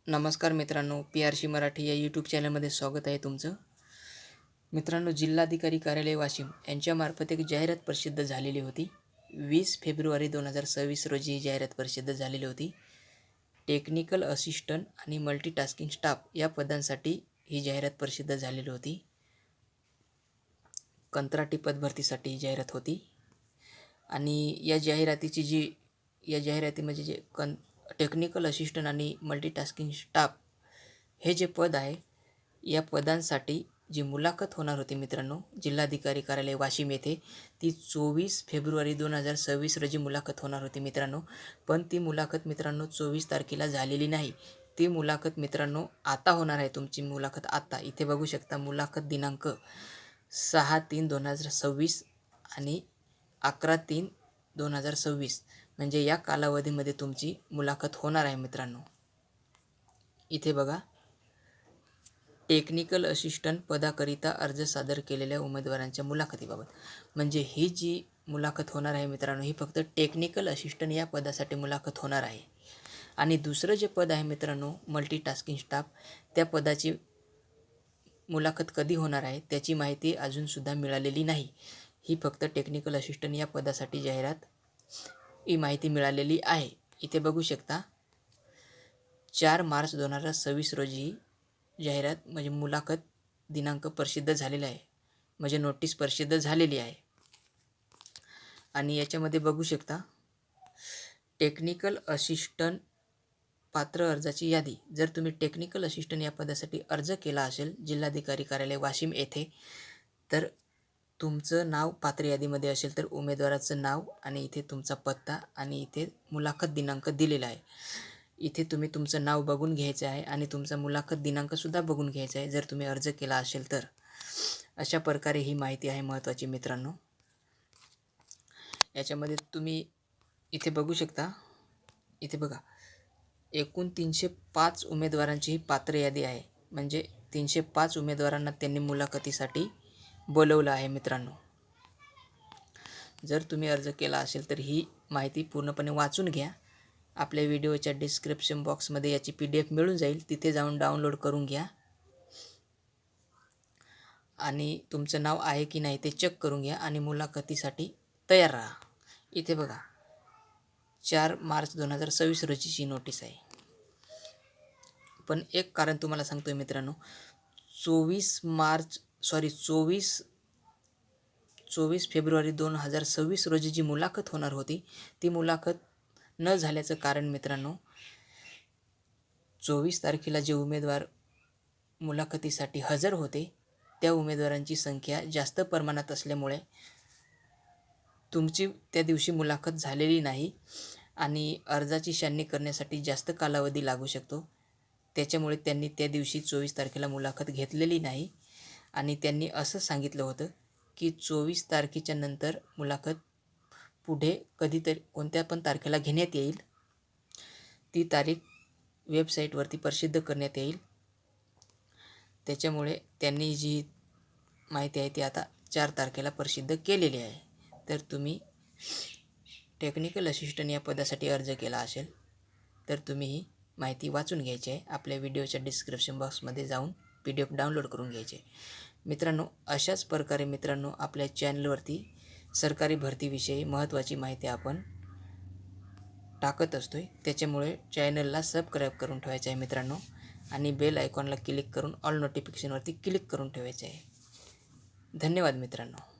नमस्कार मित्रांनो, PRC मराठी या यूट्यूब चॅनलमध्ये स्वागत आहे तुमचं. मित्रांनो, जिल्हाधिकारी कार्यालय वाशिम यांच्यामार्फत एक जाहिरात प्रसिद्ध झालेली होती. 20 फेब्रुवारी 2026 रोजी ही जाहिरात प्रसिद्ध झालेली होती. टेक्निकल असिस्टंट आणि मल्टीटास्किंग स्टाफ या पदांसाठी ही जाहिरात प्रसिद्ध झालेली होती. कंत्राटी पदभरतीसाठी ही जाहिरात होती. आणि या जाहिरातीमध्ये जे टेक्निकल असिस्टंट आणि मल्टीटास्किंग स्टाफ हे जे पद आहे, या पदांसाठी जी मुलाखत होणार होती मित्रांनो, जिल्हाधिकारी कार्यालय वाशिम येथे, ती 24 फेब्रुवारी 2026 रोजी मुलाखत होणार होती मित्रांनो. पण ती मुलाखत मित्रांनो 24 तारखेला झालेली नाही. ती मुलाखत मित्रांनो आता होणार आहे. तुमची मुलाखत आता इथे बघू शकता. मुलाखत दिनांक 6/3/2026 आणि 11/3/2026 म्हणजे या कालावधीमध्ये तुमची मुलाखत होणार आहे मित्रांनो. इथे बघा, टेक्निकल असिस्टंट पदाकरिता अर्ज सादर केलेल्या उमेदवारांच्या मुलाखतीबाबत. म्हणजे ही जी मुलाखत होणार आहे मित्रांनो, ही फक्त टेक्निकल असिस्टंट या पदासाठी मुलाखत होणार आहे. आणि दुसरं जे पद आहे मित्रांनो, मल्टीटास्किंग स्टाफ, त्या पदाची मुलाखत कधी होणार आहे त्याची माहिती अजूनसुद्धा मिळालेली नाही. ही फक्त टेक्निकल असिस्टंट या पदासाठी जाहिरात ही माहिती मिळालेली आहे. इथे बघू शकता, 4 मार्च 2026 रोजी जाहिरात म्हणजे मुलाखत दिनांक प्रसिद्ध झालेला आहे, म्हणजे नोटीस प्रसिद्ध झालेली आहे. आणि याच्यामध्ये बघू शकता, टेक्निकल असिस्टंट पात्र अर्जाची यादी. जर तुम्ही टेक्निकल असिस्टंट या पदासाठी अर्ज केला असेल जिल्हाधिकारी कार्यालय वाशिम येथे, तर तुमचं नाव पात्र यादीमध्ये असेल तर उमेदवाराचं नाव आणि इथे तुमचा पत्ता आणि इथे मुलाखत दिनांक दिलेला आहे. इथे तुम्ही तुमचं नाव बघून घ्यायचं आहे आणि तुमचा मुलाखत दिनांकसुद्धा बघून घ्यायचा आहे जर तुम्ही अर्ज केला असेल तर. अशा प्रकारे ही माहिती आहे महत्त्वाची मित्रांनो. याच्यामध्ये तुम्ही इथे बघू शकता, इथे बघा, एकूण 305 उमेदवारांची ही पात्र यादी आहे. म्हणजे 305 उमेदवारांना त्यांनी मुलाखतीसाठी बोलवलं आहे मित्रांनो. जर तुम्ही अर्ज केला असेल तर ही माहिती पूर्णपणे वाचून घ्या. आपल्या व्हिडिओच्या डिस्क्रिप्शन बॉक्समध्ये याची PDF मिळून जाईल, तिथे जाऊन डाउनलोड करून घ्या आणि तुमचं नाव आहे की नाही ते चेक करून घ्या आणि मुलाखतीसाठी तयार राहा. इथे बघा, 4 मार्च 2026 रोजीची नोटीस आहे. पण एक कारण तुम्हाला सांगतोय मित्रांनो, 24 फेब्रुवारी 2026 रोजी जी मुलाखत होणार होती, ती मुलाखत न झाल्याचं कारण मित्रांनो, 24 तारखेला जे उमेदवार मुलाखतीसाठी हजर होते त्या उमेदवारांची संख्या जास्त प्रमाणात असल्यामुळे तुमची त्या दिवशी मुलाखत झालेली नाही आणि अर्जाची छाननी करण्यासाठी जास्त कालावधी लागू शकतो. त्याच्यामुळे त्यांनी त्या दिवशी 24 तारखेला मुलाखत घेतलेली नाही आणि त्यांनी असं सांगितलं होतं की 24 तारखेच्या नंतर मुलाखत पुढे कधीतरी कोणत्या पण तारखेला घेण्यात येईल. ती तारीख वेबसाईटवरती प्रसिद्ध करण्यात येईल. त्याच्यामुळे त्यांनी जी माहिती आहे ती आता 4 तारखेला प्रसिद्ध केलेली आहे. तर तुम्ही टेक्निकल असिस्टंट या पदासाठी अर्ज केला असेल तर तुम्ही ही माहिती वाचून घ्यायची आहे. आपल्या व्हिडिओच्या डिस्क्रिप्शन बॉक्समध्ये जाऊन PDF डाउनलोड करून घ्यायचे. मित्रांनो, अशाच प्रकारे मित्रांनो आपल्या चॅनलवरती सरकारी भरतीविषयी महत्त्वाची माहिती आपण टाकत असतोय. त्याच्यामुळे चॅनलला सबस्क्राईब करून ठेवायचं आहे मित्रांनो आणि बेल आयकॉनला क्लिक करून ऑल नोटिफिकेशनवरती क्लिक करून ठेवायचं आहे. धन्यवाद मित्रांनो.